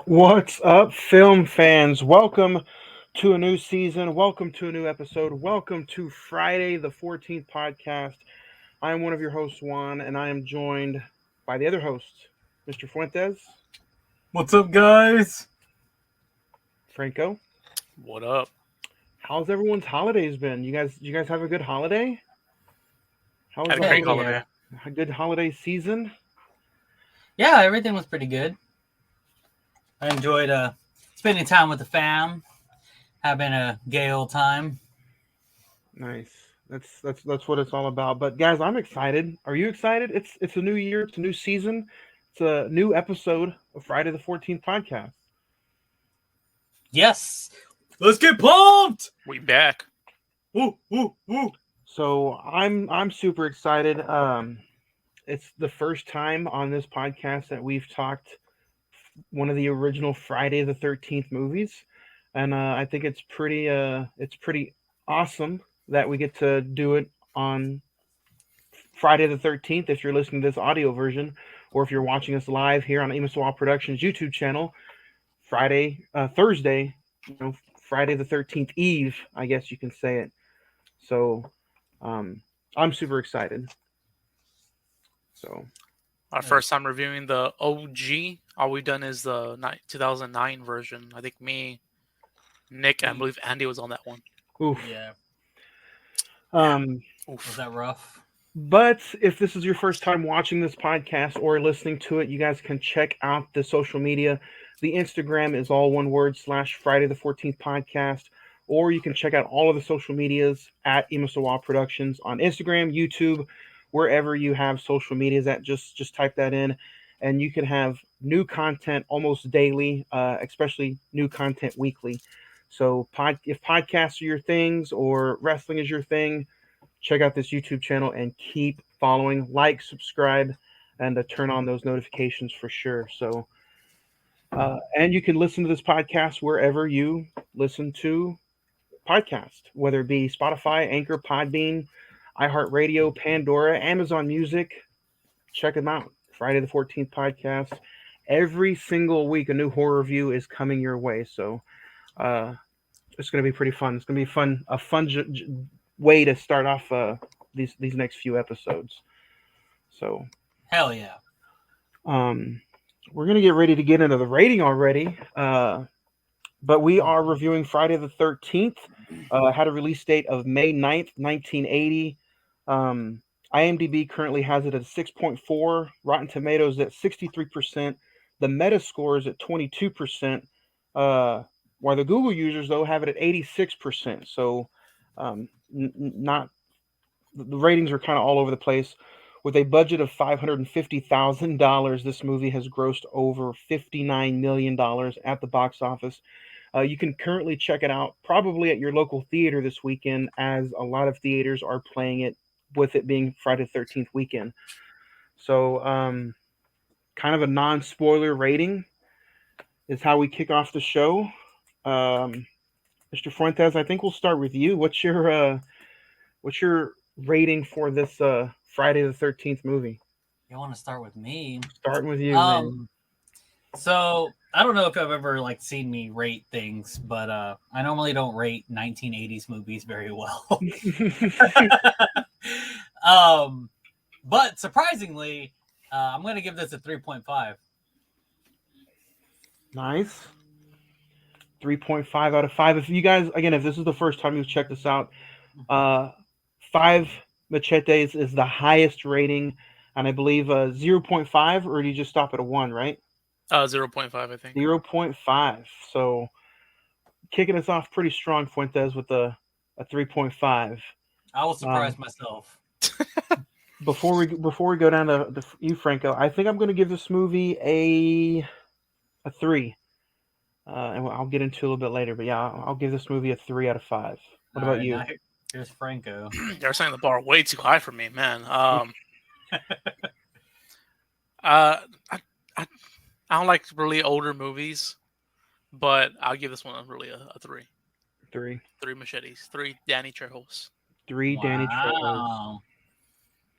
What's up, film fans? Welcome to a new season. Welcome to a new episode. Welcome to Friday the 14th podcast. I am one of your hosts, Juan, and I am joined by the other host, Mr. Fuentes, What's up, guys? Franco. What up? How's everyone's holidays been? You guys have a good holiday? How was Had a the great holiday? holiday. A good holiday season? Yeah, everything was pretty good. I enjoyed spending time with the fam, having a gay old time. Nice. That's what it's all about. But guys, I'm excited. Are you excited? It's a new year. It's a new season. It's a new episode of Friday the 14th podcast. Yes, let's get pumped! We back. Woo, woo, woo! So I'm super excited. It's the first time on this podcast that we've talked one of the original Friday the 13th movies, and I think it's pretty awesome that we get to do it on Friday the 13th. If you're listening to this audio version, or if you're watching us live here on Imaswa Productions YouTube channel, Thursday, Friday the 13th Eve, I guess you can say it. So, I'm super excited. So, Our first time reviewing the OG. All we've done is the 2009 version. I think me, Nick, and I believe Andy was on that one. oof. Yeah, Oof. was that rough? But if this is your first time watching this podcast or listening to it, you guys can check out the social media. The Instagram is all one word / Friday the 14th podcast. Or you can check out all of the social medias at Imasawa Productions on Instagram, YouTube, wherever you have social medias at. Just type that in, and you can have new content almost daily, especially new content weekly. So if podcasts are your things or wrestling is your thing, check out this YouTube channel and keep following, like, subscribe, and turn on those notifications for sure. So, and you can listen to this podcast wherever you listen to podcasts, whether it be Spotify, Anchor, Podbean, iHeartRadio, Pandora, Amazon Music. Check them out. Friday the 14th podcast. Every single week, a new horror review is coming your way. So, it's going to be pretty fun. It's going to be fun, a fun way to start off these next few episodes. So, Hell yeah! we're going to get ready to get into the rating already. But we are reviewing Friday the 13th. Had a release date of May 9th, 1980. IMDb currently has it at 6.4. Rotten Tomatoes at 63%. The Metascore is at 22%. While the Google users, though, have it at 86%. So, not the ratings are kind of all over the place. With a budget of $550,000, this movie has grossed over $59 million at the box office. You can currently check it out probably at your local theater this weekend, as a lot of theaters are playing it with it being Friday the 13th weekend. So, kind of a non spoiler rating is how we kick off the show. Mr. Fuentes, I think we'll start with you. What's your rating for this Friday the 13th movie? You want to start with me? Starting with you, man. So I don't know if you've ever seen me rate things, but I normally don't rate 1980s movies very well. But surprisingly, I'm going to give this a 3.5. Nice. 3.5 out of 5. If you guys, again, if this is the first time you've checked this out, 5 machetes is the highest rating, and I believe 0.5, or do you just stop at a 1, right? 0.5, I think. 0.5. So kicking us off pretty strong, Fuentes, with a 3.5. I will surprise myself. Before we go down to you, Franco, I think I'm going to give this movie a 3. And I'll get into it a little bit later, but yeah, I'll give this movie a 3 out of 5. What about you? Here's Franco. They're setting the bar way too high for me, man. I don't like really older movies, but I'll give this one really a 3. 3. 3 machetes. 3 Danny Trejos. 3 Danny Trejos.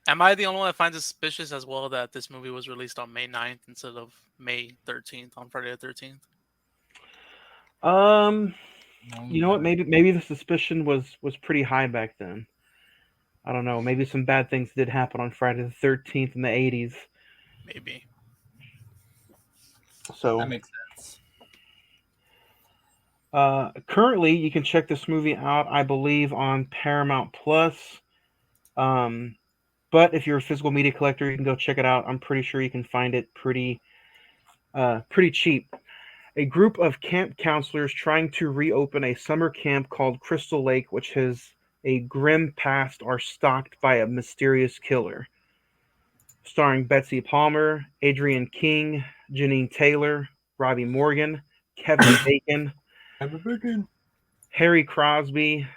Am I the only one that finds it suspicious as well that this movie was released on May 9th instead of May 13th on Friday the 13th? You know what? Maybe the suspicion was pretty high back then. I don't know. Maybe some bad things did happen on Friday the 13th in the 80s. Maybe. So That makes sense. currently, you can check this movie out, I believe, on Paramount Plus. Um, but if you're a physical media collector, you can go check it out. I'm pretty sure you can find it pretty cheap. A group of camp counselors trying to reopen a summer camp called Crystal Lake, which has a grim past, are stalked by a mysterious killer. Starring Betsy Palmer, Adrienne King, Janine Taylor, Robbie Morgan, Kevin Bacon, Harry Crosby,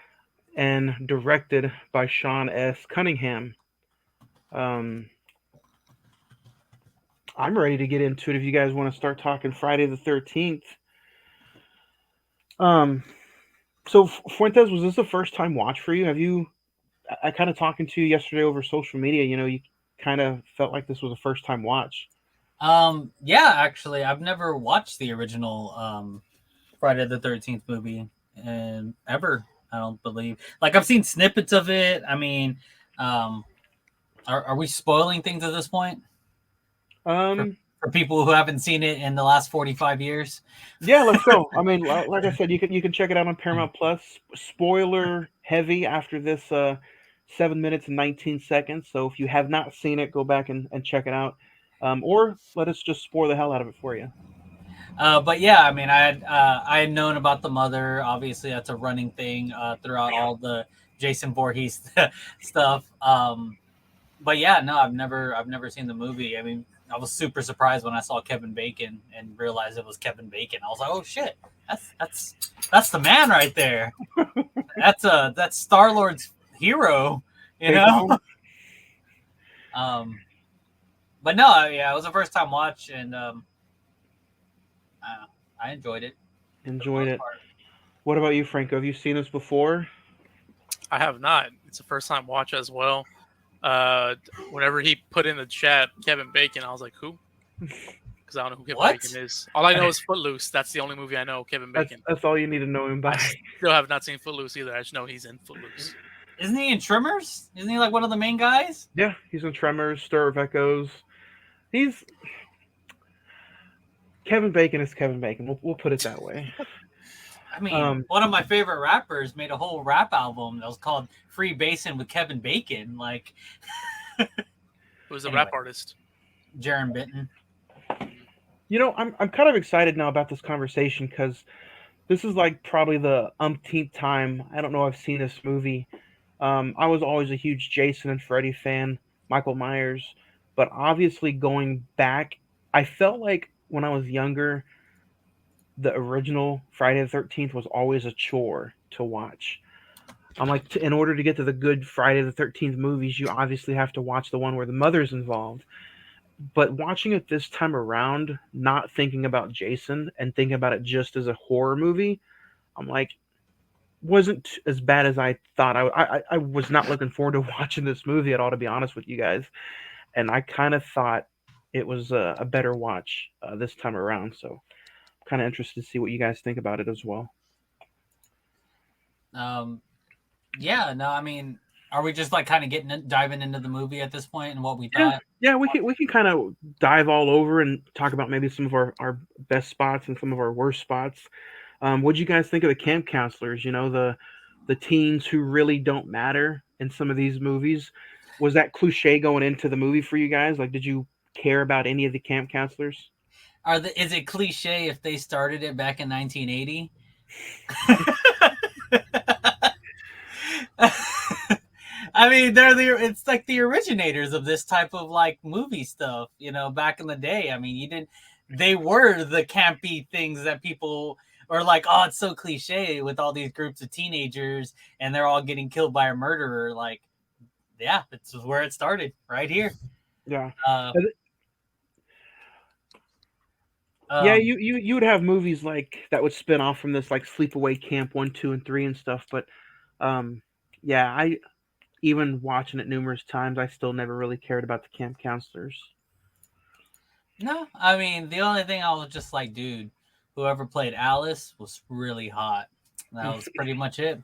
and directed by Sean S. Cunningham. Um, I'm ready to get into it if you guys want to start talking Friday the 13th. Um, so Fuentes, was this the first time watch for you? Have you? I kind of talking to you yesterday over social media. You know, you kind of felt like this was a first time watch. Yeah, actually, I've never watched the original Friday the 13th movie and ever. I don't believe. Like I've seen snippets of it. I mean, um, are we spoiling things at this point for Um, for people who haven't seen it in the last 45 years? yeah, let's go. I mean, like I said, you can check it out on Paramount Plus. Spoiler heavy after this 7 minutes and 19 seconds. So if you have not seen it, go back and check it out. Or let us just spoil the hell out of it for you. But yeah, I mean, I had known about the mother. Obviously, that's a running thing throughout all the Jason Voorhees stuff. But yeah, no, I've never seen the movie. I mean, I was super surprised when I saw Kevin Bacon and realized it was Kevin Bacon. I was like, oh shit, that's the man right there. That's Star Lord's hero, you Take know. home. Um, but no, yeah, it was a first time watch, and I enjoyed it for the Enjoyed most it. part. What about you, Franco? Have you seen this before? I have not. It's a first time watch as well. Whenever he put in the chat Kevin Bacon, I was like, who? Because I don't know who Kevin What? Bacon is. All I know is Footloose. That's the only movie I know. Kevin That's Bacon. that's all you need to know him I by. still have not seen Footloose either. I just know he's in Footloose. Isn't he in Tremors? Isn't he like one of the main guys? Yeah, he's in Tremors, Stir of Echoes. He's Kevin Bacon is Kevin Bacon. We'll put it that way. I mean, Um, one of my favorite rappers made a whole rap album that was called Free Basin with Kevin Bacon. Like, Who's the anyway, rap artist? Jaron Benton. I'm kind of excited now about this conversation because this is like probably the umpteenth time. I don't know. I've seen this movie. I was always a huge Jason and Freddy fan, Michael Myers, but obviously going back, I felt like when I was younger, the original Friday the 13th was always a chore to watch. I'm like, in order to get to the good Friday the 13th movies, you obviously have to watch the one where the mother's involved. But watching it this time around, not thinking about Jason and thinking about it just as a horror movie, I'm like, wasn't as bad as I thought. I was not looking forward to watching this movie at all, to be honest with you guys. And I kind of thought it was a better watch this time around. So I'm kind of interested to see what you guys think about it as well. Um, yeah, no, I mean, are we just like kind of diving into the movie at this point and what we Yeah, thought? yeah, we can kind of dive all over and talk about maybe some of our best spots and some of our worst spots. What do you guys think of the camp counselors? You know, the teens who really don't matter in some of these movies. Was that cliche going into the movie for you guys? Like, did you care about any of the camp counselors? Is it cliche if they started it back in 1980? I mean, it's like the originators of this type of like movie stuff, back in the day. I mean, they were the campy things that people are like, oh, it's so cliche with all these groups of teenagers and they're all getting killed by a murderer. Like, yeah, this is where it started, right here. Yeah, Uh, yeah. You would have movies like that would spin off from this, like Sleepaway Camp 1, 2, and 3 and stuff. But um, yeah, I even watching it numerous times, I still never really cared about the camp counselors. No, I mean, the only thing I was just like, dude, whoever played Alice was really hot. That was pretty much it.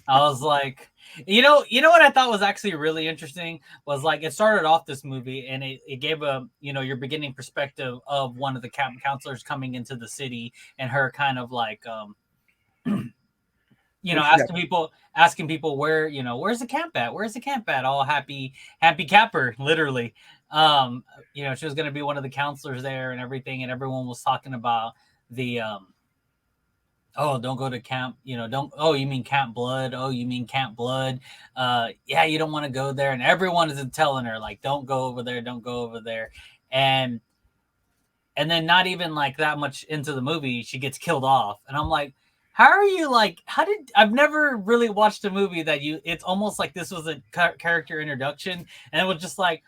I was like, you know what I thought was actually really interesting was like it started off this movie and it gave a your beginning perspective of one of the camp counselors coming into the city and her kind of like When she got asking people where where's the camp at, all happy capper literally. She was going to be one of the counselors there and everything, and everyone was talking about the oh, don't go to camp, don't, oh, you mean Camp Blood, oh, you mean Camp Blood, yeah, you don't want to go there, and everyone is telling her like, don't go over there, don't go over there. And then not even like that much into the movie, she gets killed off. And I'm like, how are you like, I've never really watched a movie that it's almost like this was a character introduction. And it was just like,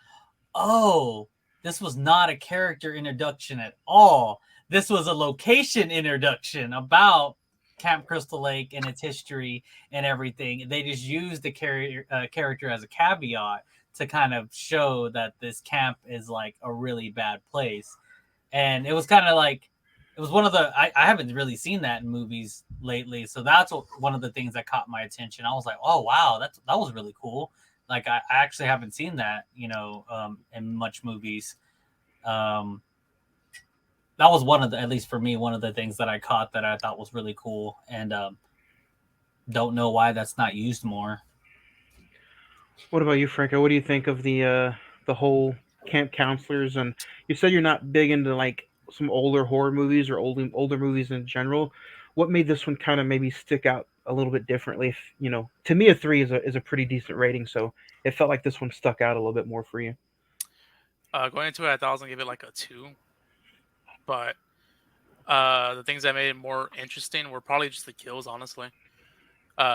oh, this was not a character introduction at all. This was a location introduction about Camp Crystal Lake and its history and everything. They just used the character as a caveat to kind of show that this camp is like a really bad place. And it was kind of like it was one of the I haven't really seen that in movies lately, so that's one of the things that caught my attention. I was like, oh wow, that was really cool. Like I actually haven't seen that in much movies. That was one of the, at least for me, one of the things that I caught that I thought was really cool, and don't know why that's not used more. What about you, Franco? What do you think of the whole camp counselors? And you said you're not big into like some older horror movies or older movies in general. What made this one kind of maybe stick out a little bit differently? If to me, a 3 is a pretty decent rating, so it felt like this one stuck out a little bit more for you. Going into it, I thought I was gonna give it like a 2, but the things that made it more interesting were probably just the kills, honestly.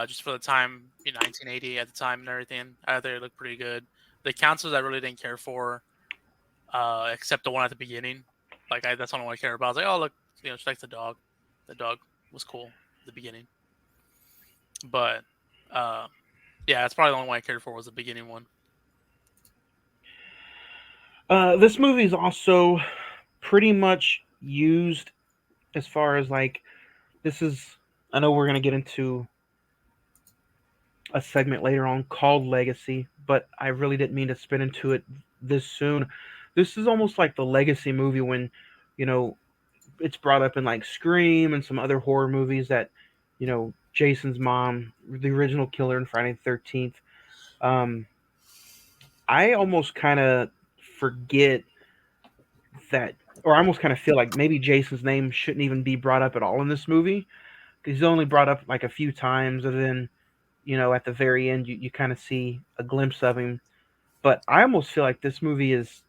Just for the time, 1980 at the time and everything, I thought it looked pretty good. The counselors I really didn't care for, except the one at the beginning. Like that's the only one I care about. I was like, oh look, she likes the dog. The dog was cool at the beginning, but yeah, that's probably the only one I cared for was the beginning one. This movie is also pretty much used as far as like this is. I know we're gonna get into a segment later on called Legacy, but I really didn't mean to spin into it this soon. This is almost like the Legacy movie when, you know, it's brought up in like Scream and some other horror movies that, Jason's mom, the original killer in Friday the 13th. Um, I almost kind of forget that, or I almost kind of feel like maybe Jason's name shouldn't even be brought up at all in this movie because he's only brought up like a few times, and then at the very end, you kind of see a glimpse of him. But I almost feel like this movie is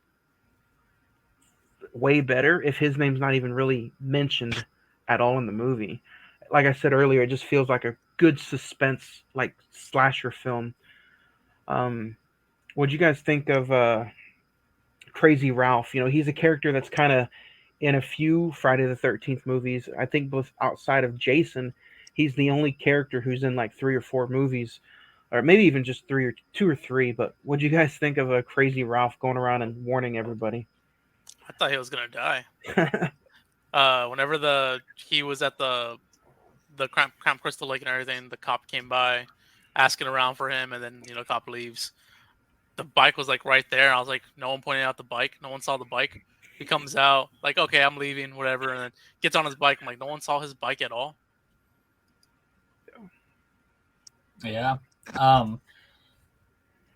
way better if his name's not even really mentioned at all in the movie. Like I said earlier, it just feels like a good suspense, like slasher film. What do you guys think of Crazy Ralph? He's a character that's kind of in a few Friday the 13th movies. I think both outside of Jason, he's the only character who's in like 3 or 4 movies, or maybe even just 2 or 3. But what do you guys think of a Crazy Ralph going around and warning everybody? I thought he was gonna die. Whenever he was at the Camp Crystal Lake and everything, the cop came by, asking around for him, and then cop leaves. The bike was like right there. I was like, no one pointed out the bike. No one saw the bike. He comes out like, okay, I'm leaving, whatever, and then gets on his bike. I'm like, no one saw his bike at all. Yeah.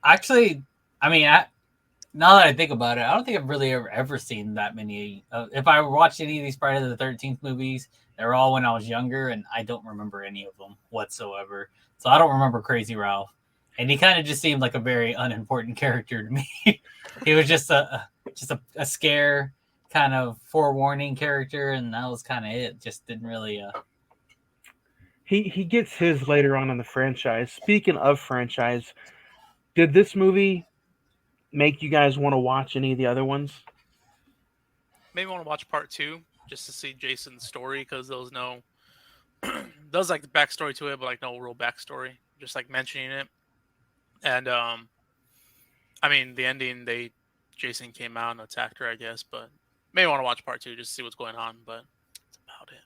Actually, I mean, now that I think about it, I don't think I've really ever seen that many. If I watched any of these Friday the 13th movies, they were all when I was younger, and I don't remember any of them whatsoever. So I don't remember Crazy Ralph. And he kind of just seemed like a very unimportant character to me. He was just a scare kind of forewarning character, and that was kind of it. Just didn't really. He gets his later on in the franchise. Speaking of franchise, did this movie make you guys want to watch any of the other ones? Maybe want to watch part 2 just to see Jason's story because there was no, does like the backstory to it, but like no real backstory. Just like mentioning it. And I mean, the ending, Jason came out and attacked her, I guess. But maybe want to watch part 2 just to see what's going on. But that's about it.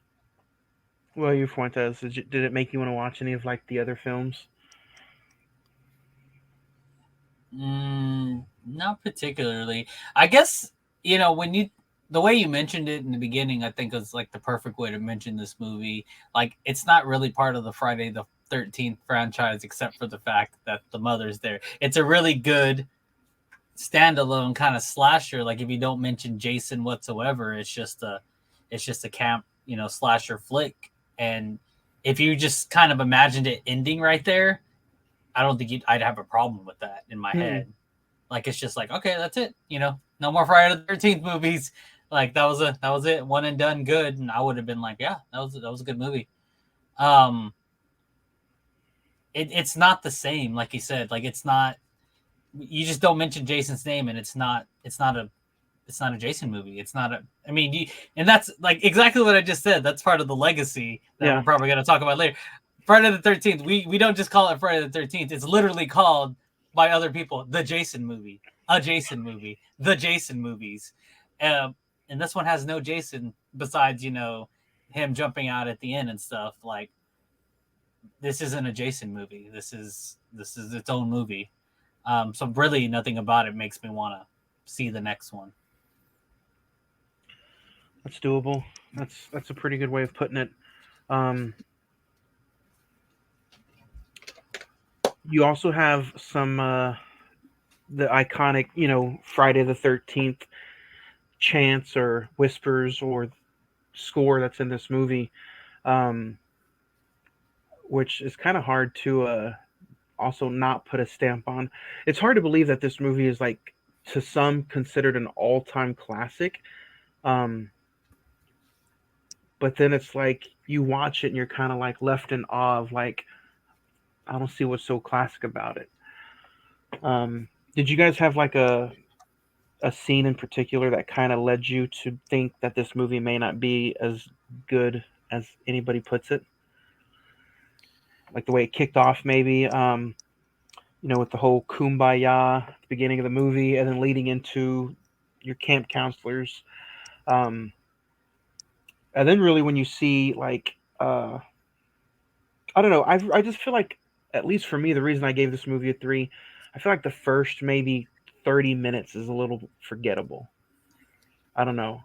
Well, you Fuentes, did it make you want to watch any of like the other films? Not particularly. I guess when you the way you mentioned it in the beginning, I think is like the perfect way to mention this movie. Like, it's not really part of the Friday the 13th franchise, except for the fact that the mother's there. It's a really good standalone kind of slasher. Like, if you don't mention Jason whatsoever, it's just a camp slasher flick. And if you just kind of imagined it ending right there, I don't think I'd have a problem with that in my Hmm. head. Like, it's just like, okay, that's it. No more Friday the 13th movies. Like, that was it, one and done, good. And I would have been like, yeah, that was a good movie. Um, it's not the same, like you said. Like, it's not. You just don't mention Jason's name, and it's not a Jason movie. It's not a. I mean, and that's like exactly what I just said. That's part of the legacy that Yeah. we're probably going to talk about later. Friday the 13th. We don't just call it Friday the 13th. It's literally called by other people the Jason movie, a Jason movie, the Jason movies, and this one has no Jason besides him jumping out at the end and stuff. Like, this isn't a Jason movie. This is its own movie. So really, nothing about it makes me want to see the next one. That's doable. That's a pretty good way of putting it. Um, you also have some the iconic, Friday the 13th chants or whispers or score that's in this movie, um, which is kind of hard to also not put a stamp on. It's hard to believe that this movie is like to some considered an all-time classic. Um, but then it's like you watch it and you're kind of like left in awe of like I don't see what's so classic about it. Did you guys have like a scene in particular that kind of led you to think that this movie may not be as good as anybody puts it? Like the way it kicked off, maybe, with the whole kumbaya at the beginning of the movie, and then leading into your camp counselors, um, and then really when you see like, I don't know, I just feel like, at least for me, the reason I gave this movie a three, I feel like the first maybe 30 minutes is a little forgettable. I don't know.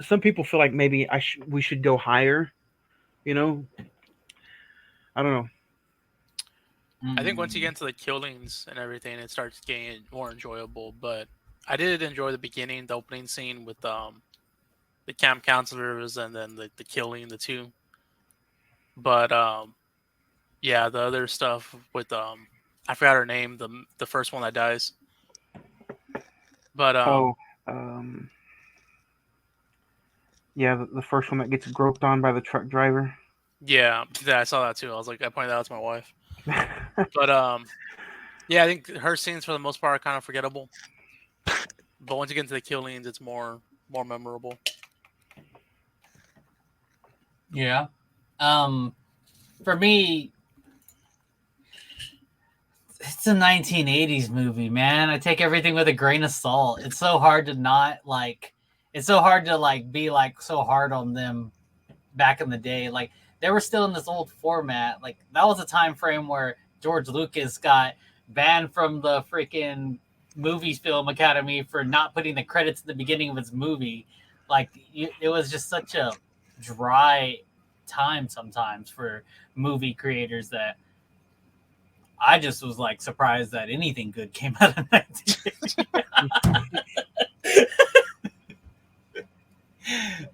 Some people feel like maybe we should go higher. You know, I don't know. I think once you get into the killings and everything, it starts getting more enjoyable. But I did enjoy the beginning, the opening scene with the camp counselors, and then the killing the two. But yeah, the other stuff with I forgot her name, the first one that dies. But Oh, um, yeah, the first one that gets groped on by the truck driver. yeah, I saw that too. I was like, I pointed that out to my wife. But yeah, I think her scenes for the most part are kind of forgettable. But once you get into the killings, it's more memorable. Yeah. For me, it's a 1980s movie, man. I take everything with a grain of salt. It's so hard to not like. It's so hard to like be like so hard on them back in the day. Like, they were still in this old format. Like, that was a time frame where George Lucas got banned from the freaking movie film academy for not putting the credits at the beginning of his movie. Like, it was just such a dry time sometimes for movie creators that I just was like surprised that anything good came out of 1950.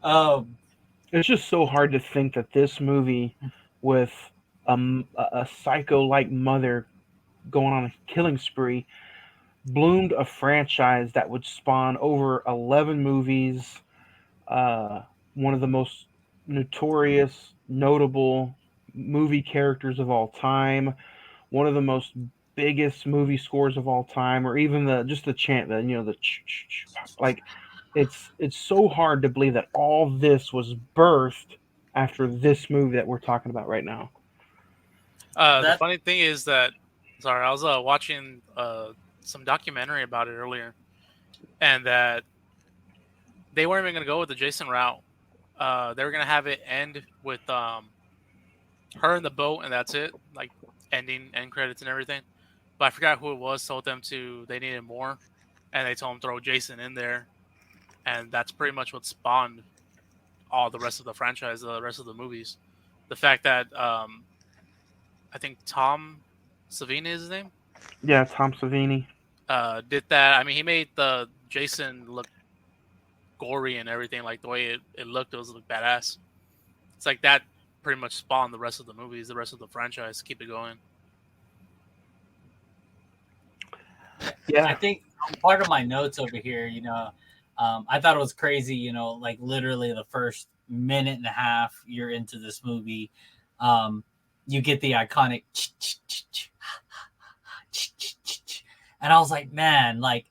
um, It's just so hard to think that this movie, with a psycho-like mother going on a killing spree, bloomed a franchise that would spawn over 11 movies. Uh, One of the most notorious, notable movie characters of all time, one of the most biggest movie scores of all time, or even the just the chant, the like, it's so hard to believe that all this was birthed after this movie that we're talking about right now. The that funny thing is that, sorry, I was watching some documentary about it earlier, and that they weren't even going to go with the Jason route. They were going to have it end with her in the boat, and that's it. Like end credits and everything. But I forgot who it was. Told them they needed more, and they told him throw Jason in there, and that's pretty much what spawned all the rest of the franchise, the rest of the movies. The fact that I think Tom Savini is his name. Yeah, Tom Savini. Did that. I mean, he made the Jason look gory and everything. Like the way it looked, it was look badass. It's like that pretty much spawned the rest of the movies, the rest of the franchise. Keep it going. I Yeah, think part of my notes over here, I thought it was crazy, like literally the first minute and a half you're into this movie, um, you get the iconic, and I was like, man, like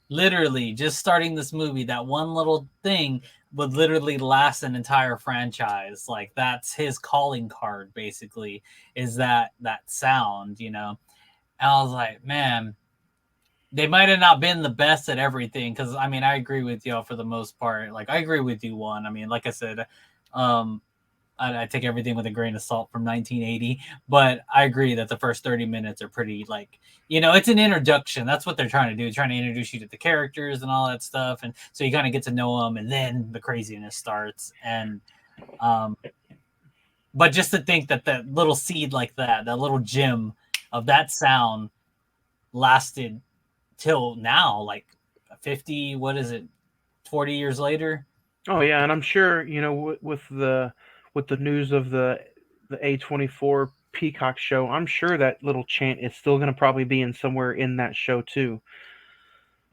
literally just starting this movie, that one little thing would literally last an entire franchise. Like that's his calling card, basically, is that sound. And I was like, man, they might have not been the best at everything because I mean I agree with y'all for the most part. Like I agree with you, one. I mean, like I said, um, I take everything with a grain of salt from 1980, but I agree that the first 30 minutes are pretty like it's an introduction. That's what they're trying to do, trying to introduce you to the characters and all that stuff, and so you kind of get to know them, and then the craziness starts. And um, but just to think that that little seed like that little gem of that sound lasted till now, like 50, what is it, 40 years later. oh yeah, and I'm sure with the news of the A24 Peacock show, I'm sure that little chant is still going to probably be in somewhere in that show too.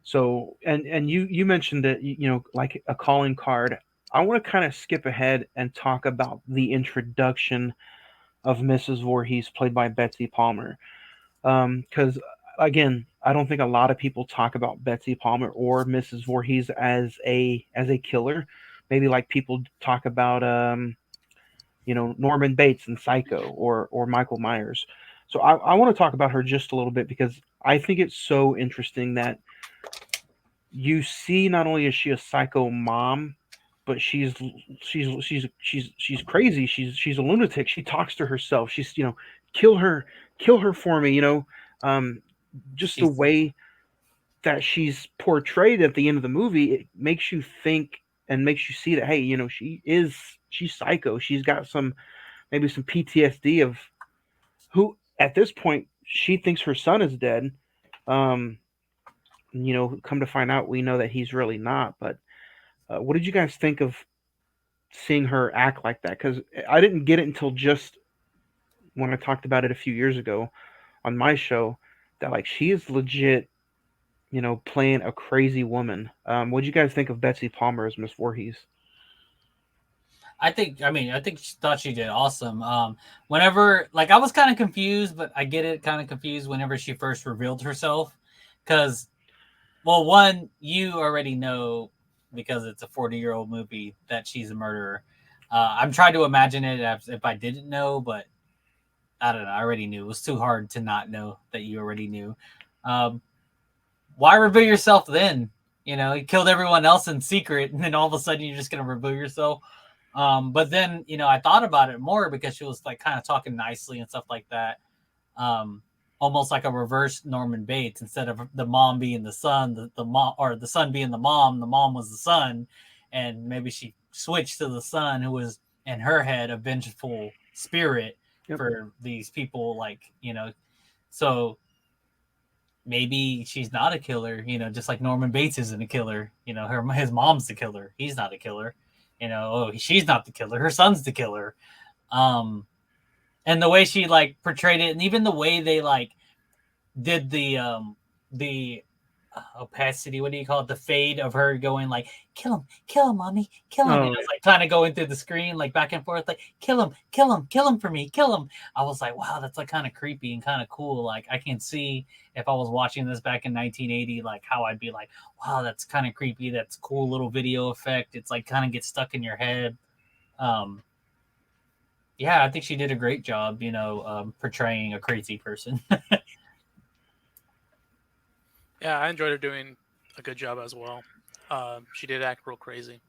So, and you mentioned that like a calling card. I want to kind of skip ahead and talk about the introduction of Mrs. Voorhees, played by Betsy Palmer. Because again, I don't think a lot of people talk about Betsy Palmer or Mrs. Voorhees as a killer. Maybe like people talk about Norman Bates in Psycho or Michael Myers. So I want to talk about her just a little bit because I think it's so interesting that you see not only is she a psycho mom, but she's crazy. She's a lunatic. She talks to herself. She's kill her, kill her for me. Um, just the She's way that she's portrayed at the end of the movie, it makes you think and makes you see that hey, she's psycho. She's got maybe some PTSD of who at this point she thinks her son is dead. Um, come to find out, we know that he's really not. But what did you guys think of seeing her act like that? Because I didn't get it until just when I talked about it a few years ago on my show that like she is legit, playing a crazy woman. What did you guys think of Betsy Palmer as Miss Voorhees? I think she thought she did awesome. Whenever, like, I was kind of confused, but I get it, kind of confused whenever she first revealed herself, because, well, one, you already know because it's a 40-year-old movie that she's a murderer. I'm trying to imagine it as if I didn't know, but I don't know. I already knew. It was too hard to not know that you already knew. Um, why reveal yourself then? You killed everyone else in secret, and then all of a sudden you're just gonna reveal yourself. But then I thought about it more because she was like kind of talking nicely and stuff like that. Um, Almost like a reverse Norman Bates. Instead of the mom being the son, the mom, or the son being the mom was the son, and maybe she switched to the son, who was in her head a vengeful spirit Yep. for these people, so maybe she's not a killer, just like Norman Bates isn't a killer. His mom's the killer. He's not a killer. She's not the killer. Her son's the killer. Um, and the way she like portrayed it, and even the way they like did the opacity, what do you call it, the fade of her going like kill him, mommy, kill him, Oh, it's like kind of going through the screen like back and forth, like kill him for me, kill him. I was like, wow, that's like kind of creepy and kind of cool. Like I can see if I was watching this back in 1980, like how I'd be like, wow, that's kind of creepy, that's cool little video effect. It's like kind of gets stuck in your head. um yeah, I think she did a great job, portraying a crazy person. Yeah, I enjoyed her doing a good job as well. She did act real crazy.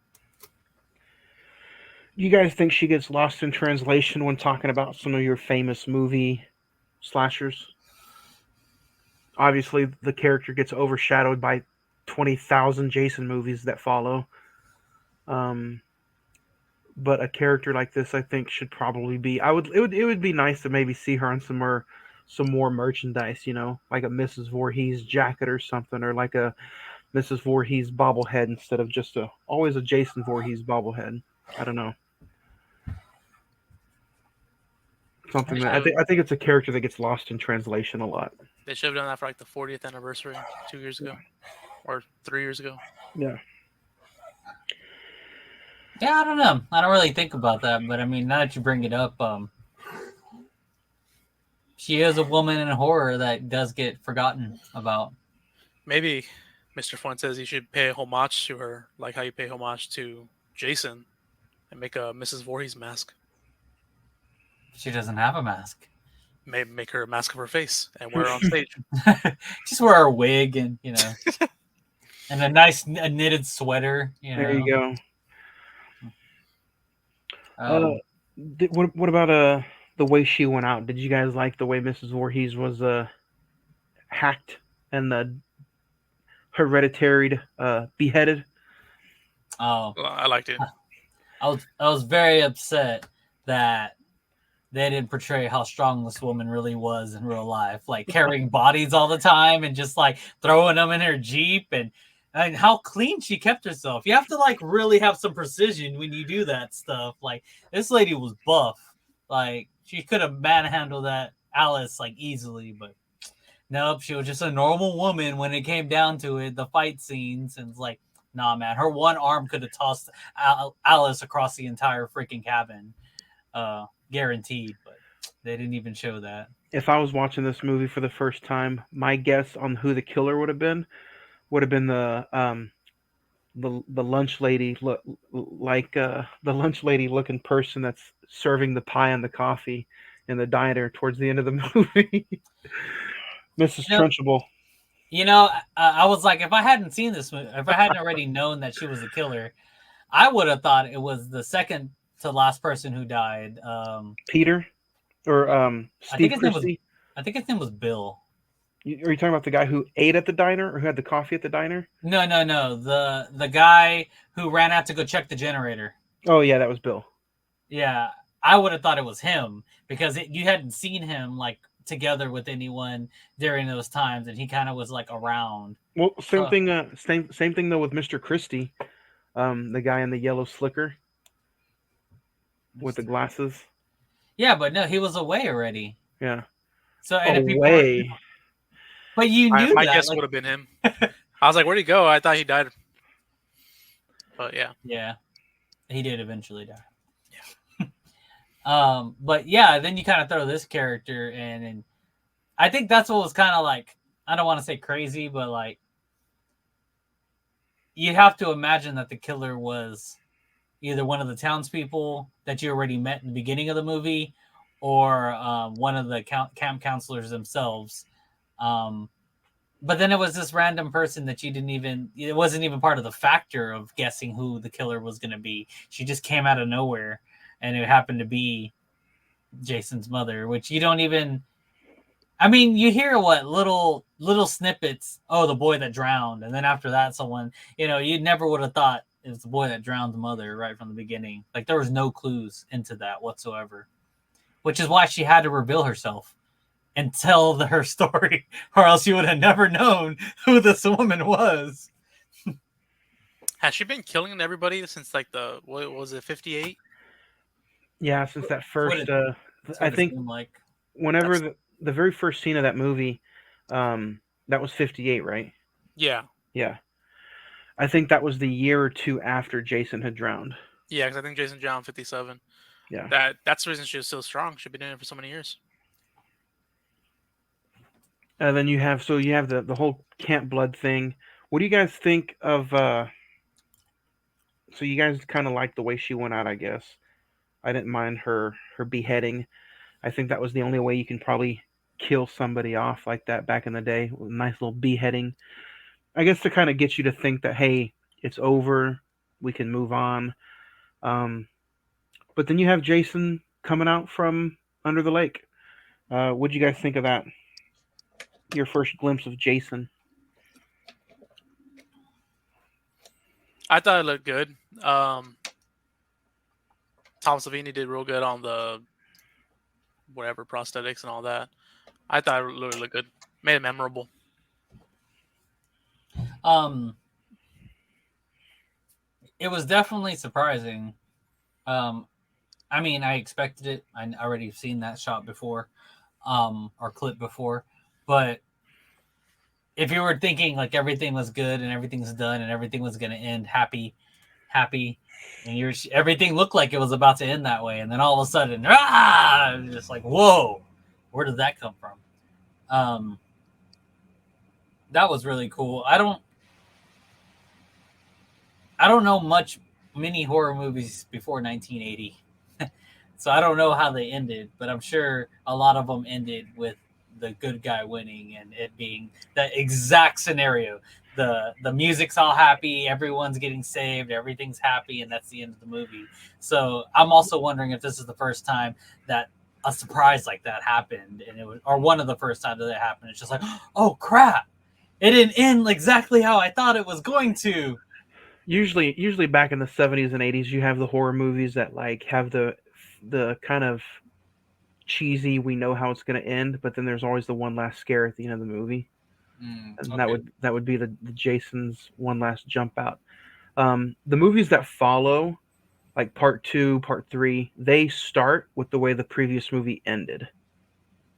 You guys think she gets lost in translation when talking about some of your famous movie slashers? Obviously, the character gets overshadowed by 20,000 Jason movies that follow. Um, but a character like this, I think, should probably be. It would be nice to maybe see her on some more merchandise. Like a Mrs. Voorhees jacket or something, or like a Mrs. Voorhees bobblehead instead of just always a Jason Voorhees bobblehead. I don't know. They Something that should I have think I think it's a character that gets lost in translation a lot. they should have done that for like the 40th anniversary 2 years ago or 3 years ago. Yeah. Yeah, I don't know. I don't really think about that, but I mean, now that you bring it up, she is a woman in horror that does get forgotten about. Maybe Mr. Fuentes, you should pay homage to her, like how you pay homage to Jason, and make a Mrs. Voorhees mask. She doesn't have a mask. Maybe make her a mask of her face and wear her on stage. Just wear a wig and and a nice knitted sweater. There you go. Um, What about the way she went out? Did you guys like the way Mrs. Voorhees was hacked and the hereditary beheaded? oh, Well, I liked it. I was very upset that they didn't portray how strong this woman really was in real life, like carrying bodies all the time and just like throwing them in her Jeep and how clean she kept herself. You have to like really have some precision when you do that stuff. Like this lady was buff. Like she could have manhandled that Alice like easily, but nope, she was just a normal woman when it came down to it, the fight scenes, and it's like, nah, man, her one arm could have tossed Alice across the entire freaking cabin. Guaranteed, but they didn't even show that. If I was watching this movie for the first time, my guess on who the killer would have been the lunch lady look like the lunch lady looking person that's serving the pie and the coffee in the diner towards the end of the movie. Mrs. You know, Trunchbull. I was like, if I hadn't seen this movie, if I hadn't already known that she was a killer, I would have thought it was the second to last person who died. Peter or I think Steve his name was Christie. I think his name was Bill. Are you talking about the guy who ate at the diner or who had the coffee at the diner? No, no, no. The guy who ran out to go check the generator. Oh yeah, that was Bill. Yeah, I would have thought it was him because you hadn't seen him like together with anyone during those times, and he kind of was like around. Well, same Uh, thing. Same thing though with Mr. Christie, the guy in the yellow slicker with the glasses. Yeah, but no, he was away already. Yeah, So and if people away. but you knew My that. guess Like, would have been him. I was like, where'd he go? I thought he died. But yeah. yeah, he did eventually die. But yeah, then you kind of throw this character in, and I think that's what was kind of like, I don't want to say crazy, but like you have to imagine that the killer was either one of the townspeople that you already met in the beginning of the movie, or one of the camp counselors themselves. But then it was this random person that it wasn't even part of the factor of guessing who the killer was going to be. She just came out of nowhere, and it happened to be Jason's mother, which you don't even, I mean, you hear what little snippets. Oh, the boy that drowned, and then after that, someone, you never would have thought it was the boy that drowned the mother right from the beginning. Like there was no clues into that whatsoever, which is why she had to reveal herself and tell her story, or else you would have never known who this woman was. Has she been killing everybody since like what was it, 58? Yeah, since that first. That's I what it think seemed like. whenever the very first scene of that movie, that was 58, right? Yeah. Yeah. I think that was the year or two after Jason had drowned. Yeah, because I think Jason drowned 57. Yeah. That's the reason she was so strong. She'd been doing it for so many years. And then you have the whole Camp Blood thing. What do you guys think of? So you guys kind of like the way she went out, I guess. I didn't mind her beheading. I think that was the only way you can probably kill somebody off like that back in the day. A nice little beheading. I guess to kind of get you to think that, hey, it's over. We can move on. But then you have Jason coming out from under the lake. What'd you guys think of that? Your first glimpse of Jason. I thought it looked good. Tom Savini did real good on the whatever prosthetics and all that. I thought it really looked good. Made it memorable. It was definitely surprising. I mean, I expected it. I already seen that shot before, or clip before. But if you were thinking like everything was good and everything's done and everything was going to end happy, and everything looked like it was about to end that way, and then all of a sudden, just like, whoa, where did that come from? That was really cool. I don't know many horror movies before 1980. So I don't know how they ended, but I'm sure a lot of them ended with the good guy winning and it being the exact scenario. The music's all happy, everyone's getting saved, everything's happy, and that's the end of the movie. So I'm also wondering if this is the first time that a surprise like that happened, and it was, or one of the first times that happened. It's just like, oh crap, it didn't end exactly how I thought it was going to. Usually back in the 70s and 80s, you have the horror movies that like have the kind of cheesy, we know how it's going to end, but then there's always the one last scare at the end of the movie. And Okay. that would be the Jason's one last jump out. The movies that follow, like part 2, part 3, they start with the way the previous movie ended.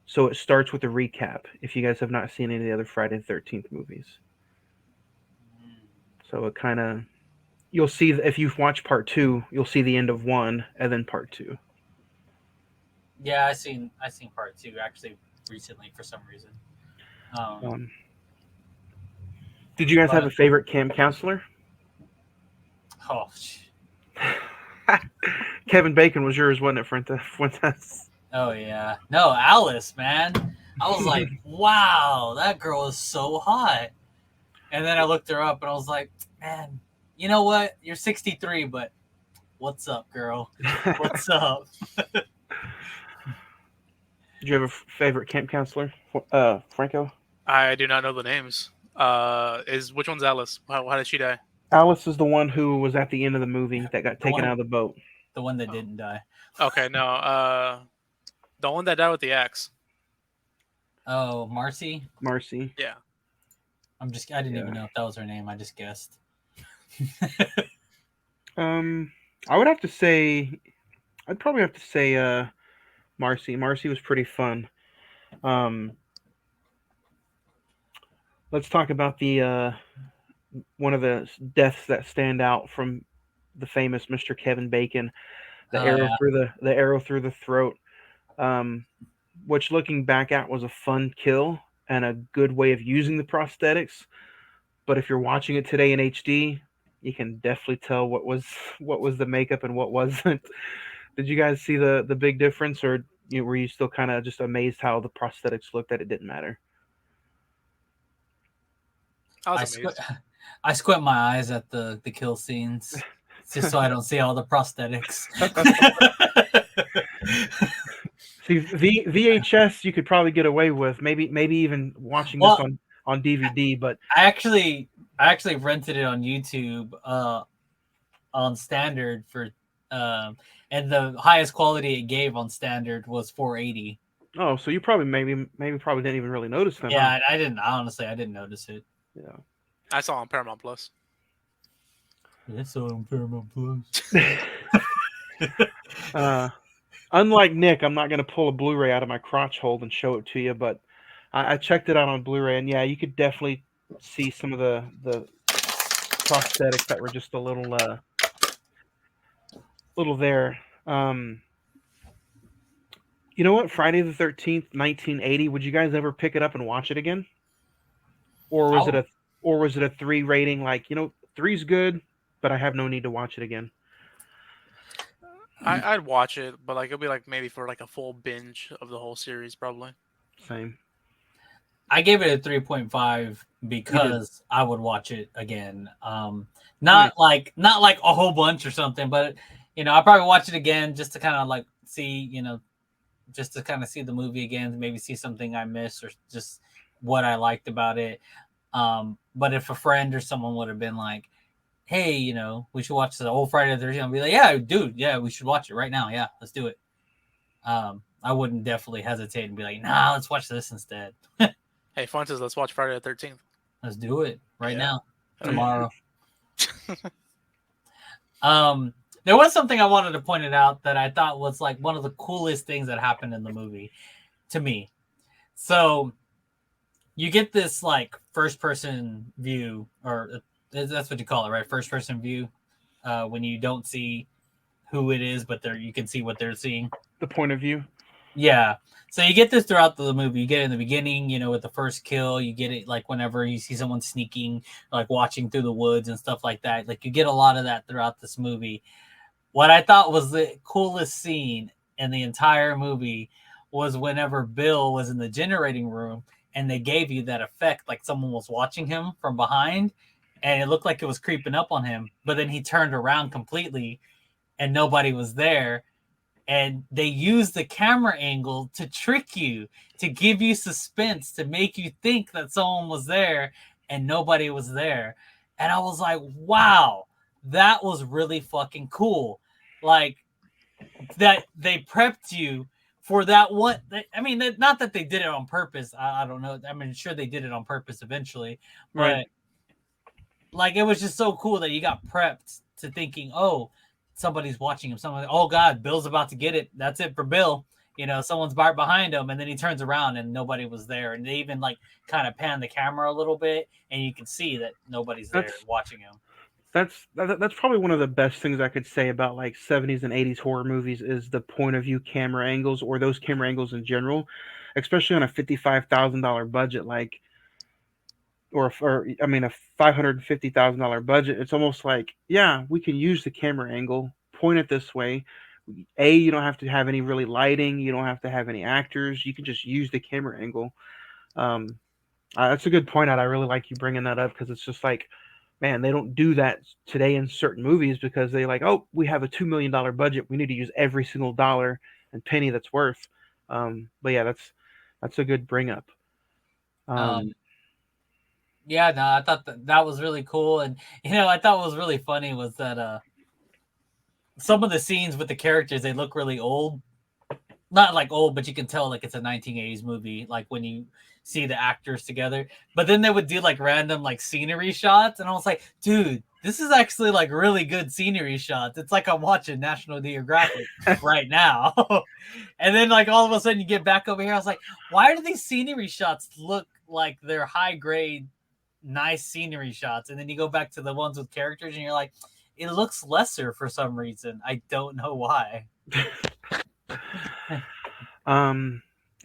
So it starts with a recap. If you guys have not seen any of the other Friday the 13th movies, so it kind of, you'll see if you've watched part 2, you'll see the end of 1 and then part 2. Yeah, I seen part 2 actually recently for some reason. Did you guys have a But favorite camp counselor? oh, Kevin Bacon was yours, wasn't it, Fuentes? oh yeah, no, Alice, man. I was like, wow, that girl is so hot. And then I looked her up and I was like, man, you know what? You're 63, but what's up, girl? What's up? Did you have a favorite camp counselor, Franco? I do not know the names. Which one's Alice? How did she die? Alice is the one who was at the end of the movie that got taken out of the boat. The one that didn't die. Okay, no. The one that died with the axe. Oh, Marcy? Marcy. Yeah. I didn't even know if that was her name. I just guessed. I would have to say, I'd probably have to say Marcy. Marcy was pretty fun. Let's talk about the one of the deaths that stand out from the famous Mr. Kevin Bacon, the arrow through the throat, which looking back at was a fun kill and a good way of using the prosthetics. But if you're watching it today in HD, you can definitely tell what was the makeup and what wasn't. Did you guys see the big difference, or were you still kind of just amazed how the prosthetics looked that it didn't matter? I was amazed. I squint my eyes at the kill scenes just so I don't see all the prosthetics. See, VHS you could probably get away with, maybe even watching this on DVD, but I actually rented it on YouTube on standard for and the highest quality it gave on standard was 480. Oh, so you probably maybe didn't even really notice them. Yeah, huh? I didn't notice it. Yeah. I saw it on Paramount Plus. I saw it on Paramount Plus. Unlike Nick, I'm not going to pull a Blu-ray out of my crotch hole and show it to you, but I checked it out on Blu-ray, and yeah, you could definitely see some of the prosthetics that were just a little there. You know what? Friday the 13th, 1980. Would you guys ever pick it up and watch it again? Or was it a 3 rating? Like, 3's good, but I have no need to watch it again. I'd watch it, but like it'll be like maybe for like a full binge of the whole series, probably. Same. I gave it a 3.5 because I would watch it again. Not like a whole bunch or something, but I'll probably watch it again just to kind of like see, just to kind of see the movie again, maybe see something I missed or just what I liked about it. But if a friend or someone would have been like, "Hey, we should watch the old Friday the 13th," I'd be like, "Yeah, dude, yeah, we should watch it right now. Yeah, let's do it." I wouldn't definitely hesitate and be like, "Nah, let's watch this instead." Hey, Fuentes, let's watch Friday the 13th. Let's do it right Yeah. now, tomorrow. There was something I wanted to point it out that I thought was like one of the coolest things that happened in the movie to me. So you get this like first person view, or that's what you call it, right? First person view, when you don't see who it is, but you can see what they're seeing. The point of view. Yeah. So you get this throughout the movie. You get it in the beginning, with the first kill. You get it like whenever you see someone sneaking, like watching through the woods and stuff like that. Like you get a lot of that throughout this movie. What I thought was the coolest scene in the entire movie was whenever Bill was in the generating room and they gave you that effect like someone was watching him from behind and it looked like it was creeping up on him, but then he turned around completely and nobody was there. And they used the camera angle to trick you, to give you suspense, to make you think that someone was there and nobody was there. And I was like, wow, that was really fucking cool. Like, that they prepped you for that one. I mean, not that they did it on purpose. I don't know. I mean, sure they did it on purpose eventually, but Right. like it was just so cool that you got prepped to thinking, oh, somebody's watching him. Oh God, Bill's about to get it. That's it for Bill. Someone's right behind him, and then he turns around and nobody was there. And they even like kind of pan the camera a little bit, and you can see that nobody's there watching him. That's probably one of the best things I could say about like 70s and 80s horror movies is the point of view camera angles, or those camera angles in general, especially on a $55,000 budget, like, or I mean a $550,000 budget. It's almost like, yeah, we can use the camera angle, point it this way. You don't have to have any really lighting, you don't have to have any actors, you can just use the camera angle. um that's a good point out. I really like you bringing that up because it's just like, man, they don't do that today in certain movies because they like, oh, we have a $2 million budget, we need to use every single dollar and penny that's worth. But yeah, that's a good bring up. Yeah, no, I thought that was really cool, and I thought what was really funny was that some of the scenes with the characters, they look really old. Not like old, but you can tell like it's a 1980s movie, like when you see the actors together. But then they would do like random like scenery shots, and I was like, dude, this is actually like really good scenery shots. It's like I'm watching National Geographic right now. And then like all of a sudden you get back over here, I was like, why do these scenery shots look like they're high grade, nice scenery shots? And then you go back to the ones with characters and you're like, it looks lesser for some reason. I don't know why.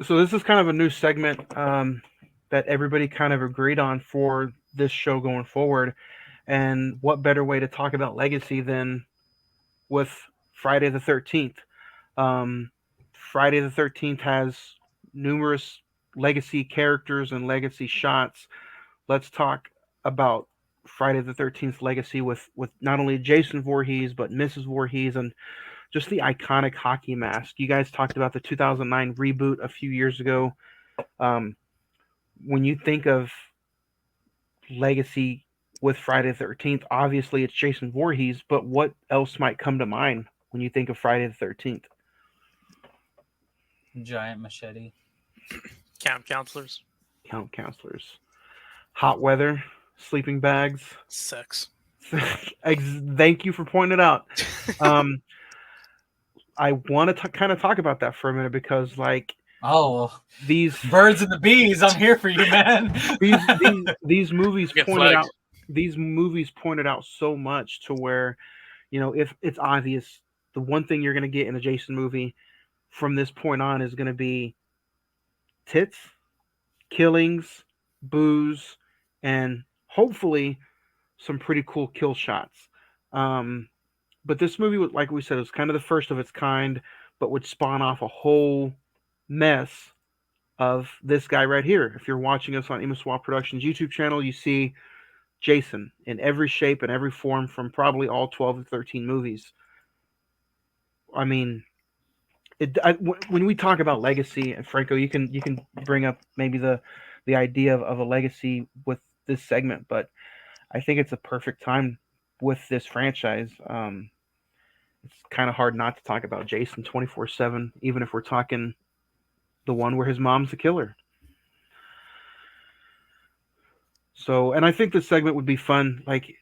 So this is kind of a new segment that everybody kind of agreed on for this show going forward. And what better way to talk about legacy than with Friday the 13th? Friday the 13th has numerous legacy characters and legacy shots. Let's talk about Friday the 13th legacy with not only Jason Voorhees but Mrs. Voorhees and just the iconic hockey mask. You guys talked about the 2009 reboot a few years ago. When you think of legacy with Friday the 13th, obviously it's Jason Voorhees, but what else might come to mind when you think of Friday the 13th? Giant machete. Camp counselors. Camp counselors. Hot weather. Sleeping bags. Sex. Thank you for pointing it out. I want to kind of talk about that for a minute because, like, these birds and the bees, I'm here for you, man. these movies pointed out. These movies pointed out so much to where, if it's obvious, the one thing you're going to get in a Jason movie from this point on is going to be tits, killings, booze, and hopefully some pretty cool kill shots. But this movie, like we said, was kind of the first of its kind, but would spawn off a whole mess of this guy right here. If you're watching us on Imaswap Productions YouTube channel, you see Jason in every shape and every form from probably all 12 to 13 movies. I mean, when we talk about legacy, and Franco, you can bring up maybe the idea of a legacy with this segment, but I think it's a perfect time with this franchise. It's kind of hard not to talk about Jason 24/7, even if we're talking the one where his mom's the killer. So, and I think this segment would be fun. Like,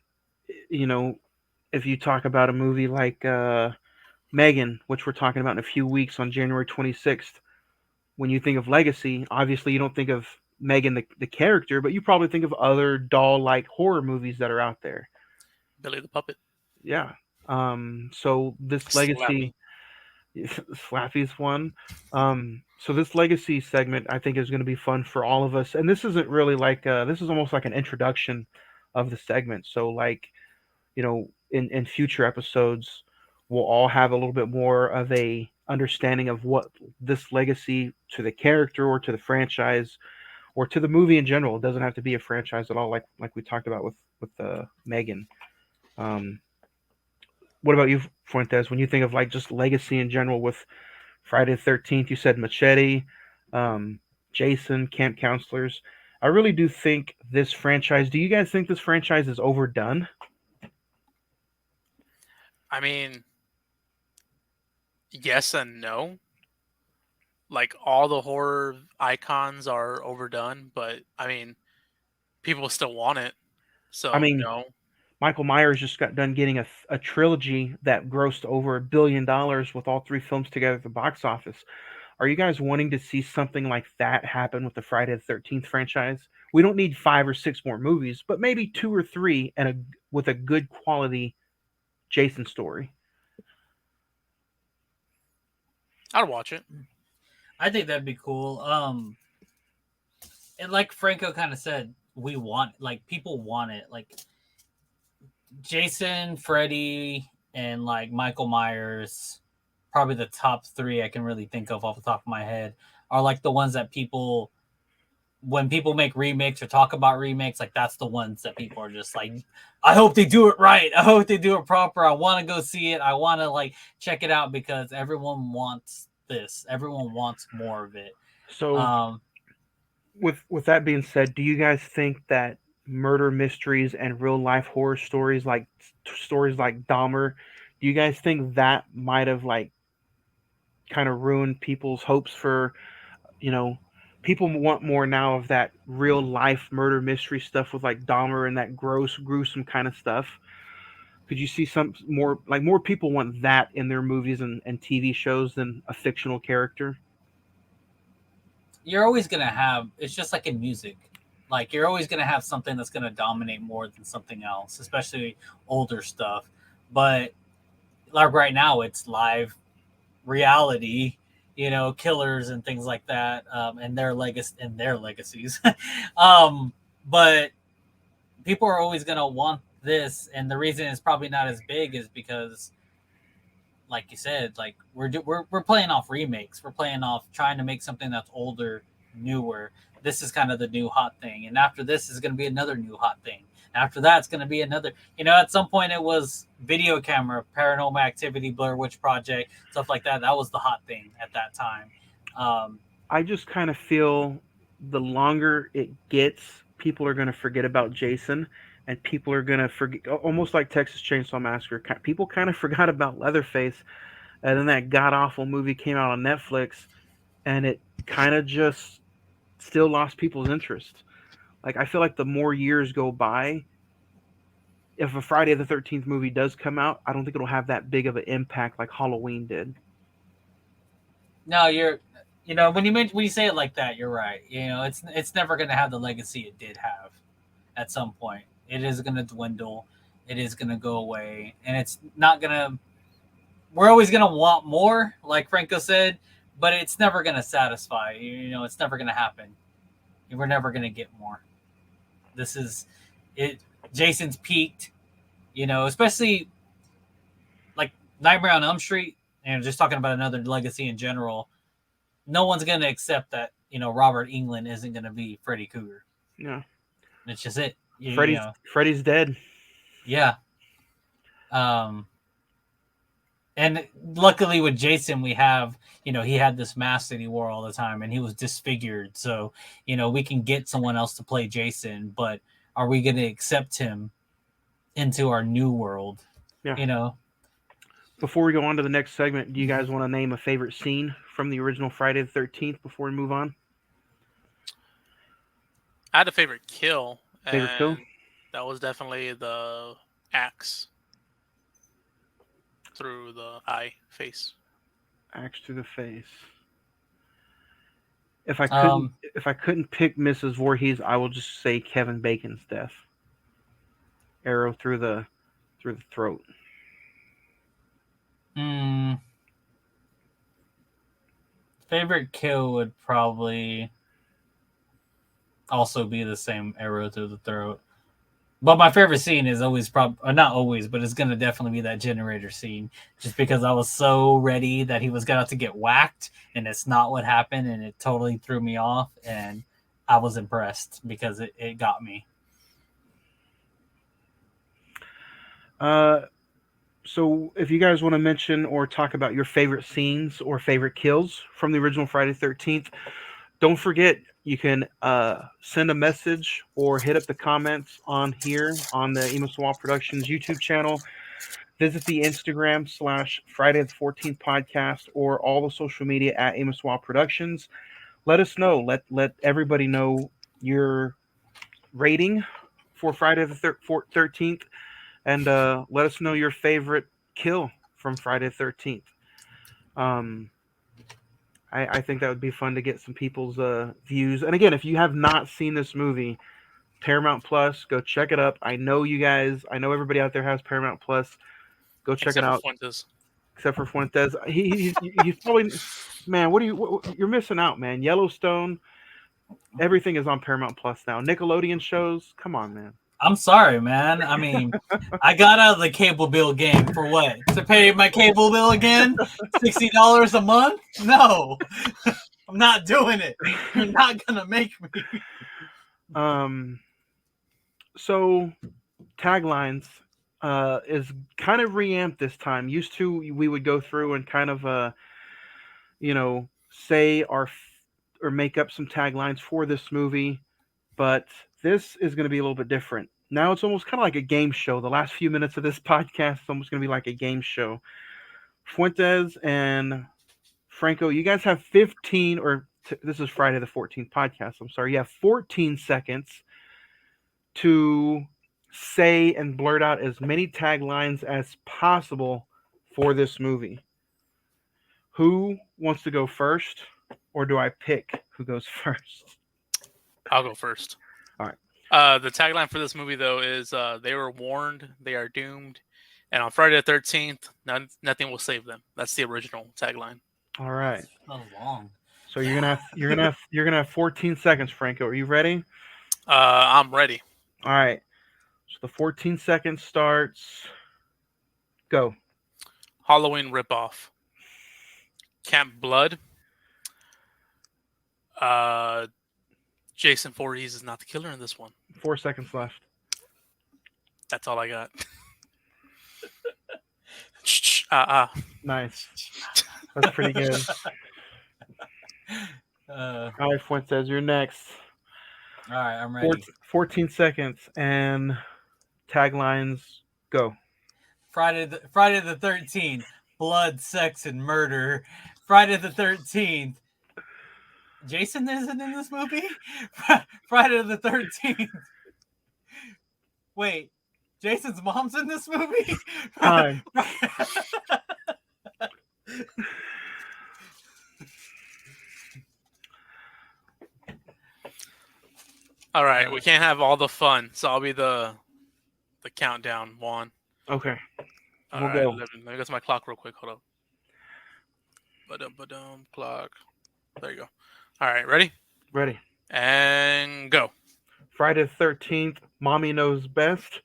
you know, if you talk about a movie like Megan, which we're talking about in a few weeks on January 26th, when you think of legacy, obviously you don't think of Megan the character, but you probably think of other doll like horror movies that are out there. Billy the Puppet. Yeah. So this legacy, Slappy. Slappy's one. So this legacy segment I think is going to be fun for all of us, and this isn't really like this is almost like an introduction of the segment. So like in future episodes, we'll all have a little bit more of a understanding of what this legacy to the character or to the franchise or to the movie in general. It doesn't have to be a franchise at all, like we talked about with Megan. Um, what about you, Fuentes? When you think of like just legacy in general with Friday the 13th, you said Machete, um, Jason, Camp Counselors. I really do think this franchise. Do you guys think this franchise is overdone? I mean, yes and no. Like all the horror icons are overdone, but I mean, people still want it. I So mean, no. Michael Myers just got done getting a trilogy that grossed over $1 billion with all three films together at the box office. Are you guys wanting to see something like that happen with the Friday the 13th franchise? We don't need five or six more movies, but maybe two or three and with a good quality Jason story. I'd watch it. I think that'd be cool. And like Franco kind of said, we want like people want it. Like Jason, Freddy, and like Michael Myers, probably the top three I can really think of off the top of my head are like the ones that people when people make remakes or talk about remakes, like that's the ones that people are just like, I hope they do it right. I hope they do it proper. I want to go see it. I want to like check it out because everyone wants this. Everyone wants more of it. So, Um, with that being said, do you guys think that murder mysteries and real life horror stories like Dahmer, do you guys think that might have like kind of ruined people's hopes for you know, people want more now of that real life murder mystery stuff with like Dahmer and that gross, gruesome kind of stuff. Could you see some more people want that in their movies and TV shows than a fictional character? you're always gonna have. It's just like in music. Like you're always gonna have something that's gonna dominate more than something else, especially older stuff. But like right now, it's live reality, killers and things like that, and their legacies. um, but people are always gonna want this, and the reason it's probably not as big is because, like you said, like we're playing off remakes. We're playing off trying to make something that's older, newer. This is kind of the new hot thing, and after this is going to be another new hot thing. After that, it's going to be another. At some point it was video camera, Paranormal Activity, Blair Witch Project, stuff like that. That was the hot thing at that time. Um, I just kind of feel the longer it gets, people are going to forget about Jason, and people are going to forget, almost like Texas Chainsaw Massacre. People kind of forgot about Leatherface, and then that god awful movie came out on Netflix, and it kind of just still lost people's interest. Like I feel like the more years go by, if a Friday the 13th movie does come out, I don't think it'll have that big of an impact like Halloween did. no, when you say it like that, you're right. It's never going to have the legacy it did have. At some point, it is going to dwindle. It is going to go away, and it's not going to. We're always going to want more, like Franco said, but it's never going to satisfy. It's never going to happen. We're never going to get more. This is it. Jason's peaked. Especially like Nightmare on Elm Street, and just talking about another legacy in general. No one's going to accept that Robert Englund isn't going to be Freddy Krueger. Yeah, It's just it. Freddy's dead. Yeah. Um, And luckily with Jason, we have, he had this mask that he wore all the time and he was disfigured. So, we can get someone else to play Jason, but are we going to accept him into our new world? Yeah. Before we go on to the next segment, do you guys want to name a favorite scene from the original Friday the 13th before we move on? I had a favorite kill, Favorite kill? and that was definitely the axe through the face. Axe to the face. If I couldn't pick Mrs. Voorhees, I will just say Kevin Bacon's death. Arrow through the throat. Favorite kill would probably also be the same, arrow through the throat. But my favorite scene is always not always, but it's gonna definitely be that generator scene, just because I was so ready that he was gonna have to get whacked, and it's not what happened, and it totally threw me off, and I was impressed because it got me. So if you guys want to mention or talk about your favorite scenes or favorite kills from the original Friday the 13th, don't forget you can send a message or hit up the comments on here on the Emo Swap Productions YouTube channel. Visit the Instagram / Friday the 14th podcast or all the social media at Emo Swap Productions. Let us know. Let everybody know your rating for Friday the 13th, and let us know your favorite kill from Friday the 13th. I think that would be fun to get some people's views. And again, if you have not seen this movie, Paramount Plus, go check it up. I know everybody out there has Paramount Plus. Go check it out. Except for Fuentes. He's probably, man, you're missing out, man. Yellowstone, everything is on Paramount Plus now. Nickelodeon shows, come on, man. I'm sorry, man. I mean, I got out of the cable bill game for what? To pay my cable bill again? $60 a month? No. I'm not doing it. You're not gonna make me. So taglines is kind of reamped this time. Used to we would go through and kind of say or make up some taglines for this movie, but this is going to be a little bit different. Now it's almost kind of like a game show. The last few minutes of this podcast is almost going to be like a game show. Fuentes and Franco, you guys have 15 this is Friday the 14th podcast. I'm sorry. You have 14 seconds to say and blurt out as many taglines as possible for this movie. Who wants to go first, or do I pick who goes first? I'll go first. All right. The tagline for this movie, though, is they were warned, they are doomed, and on Friday the 13th, nothing will save them. That's the original tagline. All right. So long. So you're gonna have 14 seconds, Franco. Are you ready? I'm ready. All right. So the 14 seconds starts. Go. Halloween ripoff. Camp Blood. Jason Voorhees is not the killer in this one. 4 seconds left. That's all I got. Nice. That's pretty good. All right, Fuentes, you're next. All right, I'm ready. 14 seconds and taglines. Go. Friday the 13th. Blood, sex, and murder. Friday the 13th. Jason isn't in this movie? Friday the 13th. Wait, Jason's mom's in this movie? Time. All right, we can't have all the fun, so I'll be the countdown one. Okay. We'll go. Let me go to my clock real quick. Hold up. Clock. There you go. All right, ready? Ready. And go. Friday the 13th, Mommy Knows Best.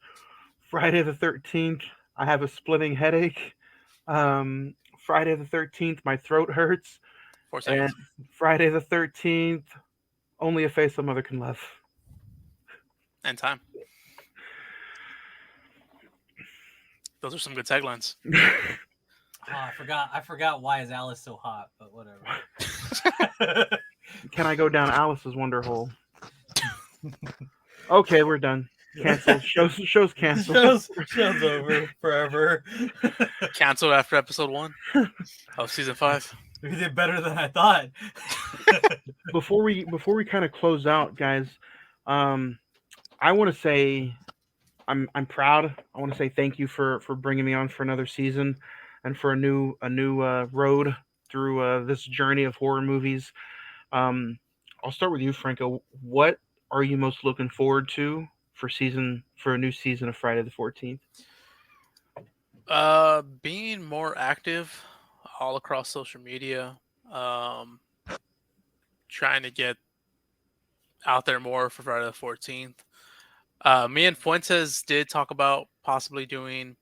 Friday the 13th, I have a splitting headache. Friday the 13th, my throat hurts. 4 seconds. And Friday the 13th, Only a Face a Mother Can Love. And time. Those are some good taglines. Oh, I forgot why is Alice so hot, but whatever. Can I go down Alice's wonder hole? Okay, we're done. Cancel. Show's canceled. Show's over forever. Canceled after episode 1 of season 5. We did better than I thought. Before we kind of close out, guys, I want to say I'm proud. I want to say thank you for bringing me on for another season, and for a new road through this journey of horror movies. Um, I'll start with you, Franco. What are you most looking forward to for a new season of Friday the 14th? Being more active all across social media. Trying to get out there more for Friday the 14th. Me and Fuentes did talk about possibly doing.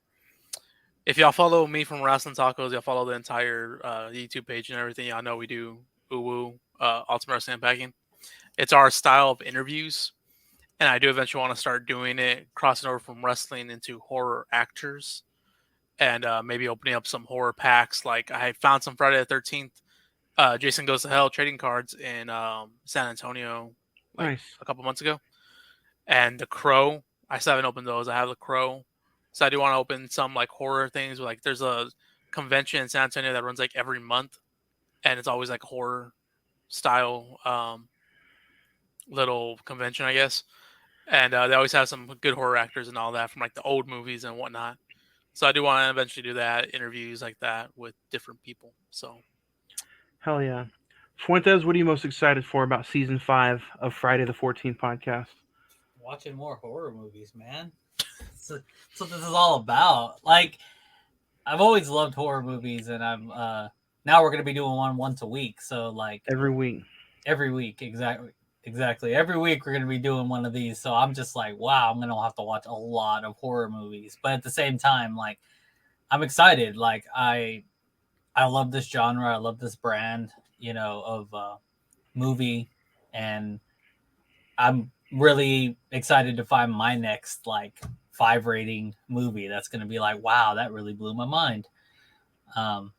If y'all follow me from Wrestling Tacos, y'all follow the entire YouTube page and everything. Y'all know we do Ultimate Wrestling Unpacking. It's our style of interviews, and I do eventually want to start doing it, crossing over from wrestling into horror actors, and maybe opening up some horror packs. Like I found some Friday the 13th. Jason Goes to Hell trading cards in San Antonio, like Nice. a couple months ago. And the Crow, I still haven't opened those. I have the Crow, so I do want to open some like horror things. Like there's a convention in San Antonio that runs like every month, and it's always like horror style little convention, I guess. And they always have some good horror actors and all that from like the old movies and whatnot. So I do want to eventually do that, interviews like that with different people. So Hell yeah. Fuentes, what are you most excited for about season 5 of Friday the 14th podcast? Watching more horror movies, man. That's what this is all about. Like, I've always loved horror movies, and I'm now we're gonna be doing one once a week. So like Every week. exactly. Every week we're gonna be doing one of these. So I'm just like, wow, I'm gonna have to watch a lot of horror movies. But at the same time, like, I'm excited. Like I love this genre. I love this brand, of movie, and I'm really excited to find my next like 5 rating movie that's going to be like, wow, that really blew my mind. And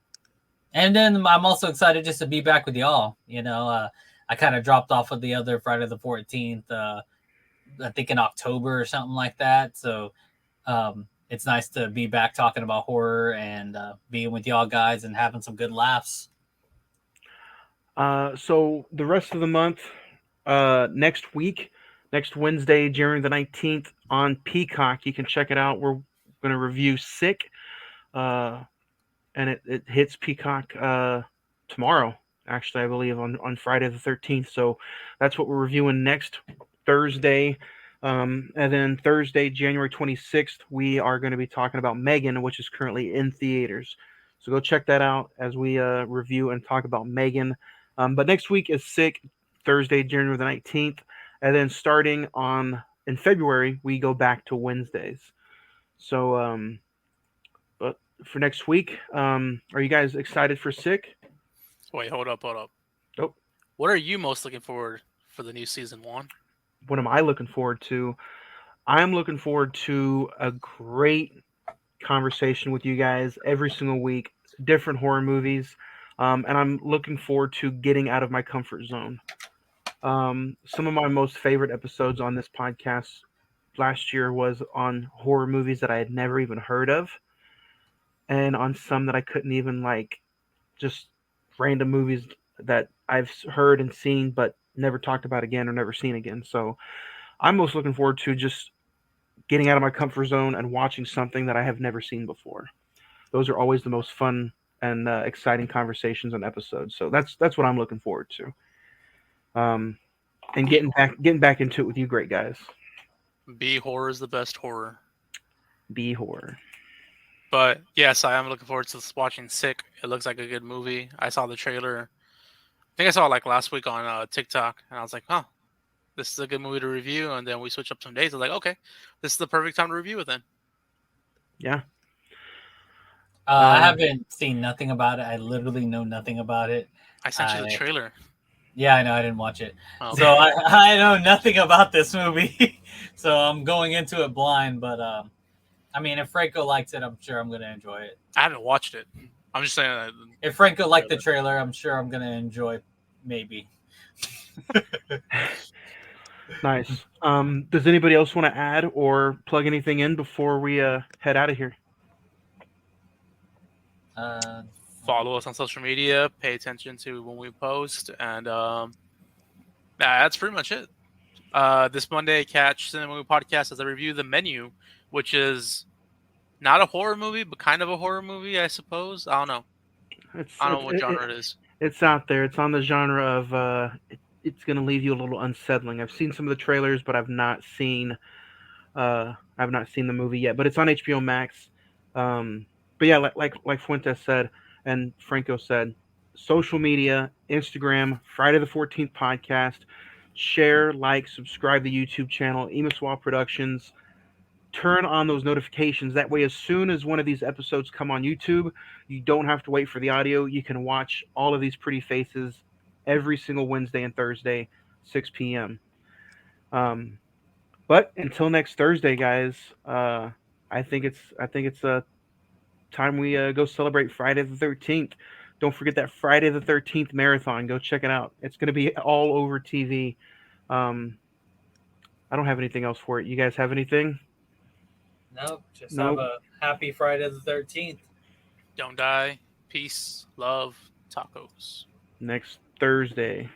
then I'm also excited just to be back with y'all. I kind of dropped off of the other Friday the 14th, I think in October or something like that. So it's nice to be back talking about horror and being with y'all guys and having some good laughs. So the rest of the month, next Wednesday, January the 19th on Peacock, you can check it out. We're going to review Sick, and it hits Peacock tomorrow, actually, I believe, on Friday the 13th. So that's what we're reviewing next Thursday. And then Thursday, January 26th, we are going to be talking about Megan, which is currently in theaters. So go check that out as we review and talk about Megan. But next week is Sick, Thursday, January the 19th. And then starting in February, we go back to Wednesdays. So, but for next week, are you guys excited for Sick? wait, hold up. Oh. What are you most looking forward for the new season, Juan? What am I looking forward to? I'm looking forward to a great conversation with you guys every single week, different horror movies, and I'm looking forward to getting out of my comfort zone. Some of my most favorite episodes on this podcast last year was on horror movies that I had never even heard of, and on some that I couldn't even just random movies that I've heard and seen but never talked about again or never seen again. So I'm most looking forward to just getting out of my comfort zone and watching something that I have never seen before. Those are always the most fun and exciting conversations and episodes. So that's what I'm looking forward to. And getting back into it with you, great guys. B horror is the best horror. B horror. But yes, I am looking forward to watching Sick. It looks like a good movie. I saw the trailer. I think I saw it like last week on TikTok, and I was like, "Huh, this is a good movie to review." And then we switched up some days. I was like, "Okay, this is the perfect time to review it then." Yeah. I haven't seen nothing about it. I literally know nothing about it. I sent you the trailer. Yeah, I know. I didn't watch it. Oh, So I know nothing about this movie. So I'm going into it blind. But, I mean, if Franco likes it, I'm sure I'm going to enjoy it. I haven't watched it. I'm just saying that. If Franco liked the trailer, I'm sure I'm gonna enjoy. Maybe. Nice. Does anybody else want to add or plug anything in before we head out of here? Follow us on social media. Pay attention to when we post, and that's pretty much it. This Monday, catch Cine-Men Movie Podcast as I review The Menu, which is not a horror movie, but kind of a horror movie, I suppose. I don't know. I don't know what genre it is. It's out there. It's on the genre of it's going to leave you a little unsettling. I've seen some of the trailers, but I've not seen the movie yet. But it's on HBO Max. But yeah, like Fuentes said and Franco said, social media, Instagram, Friday the 14th podcast. Share, like, subscribe to the YouTube channel, Emaswal Productions. Turn on those notifications. That way, as soon as one of these episodes come on YouTube, you don't have to wait for the audio. You can watch all of these pretty faces every single Wednesday and Thursday, 6 p.m. But until next Thursday, guys, I think it's time we go celebrate Friday the 13th. Don't forget that Friday the 13th marathon. Go check it out. It's going to be all over TV. I don't have anything else for it. You guys have anything? Nope. Just have a happy Friday the 13th. Don't die. Peace, love, tacos. Next Thursday.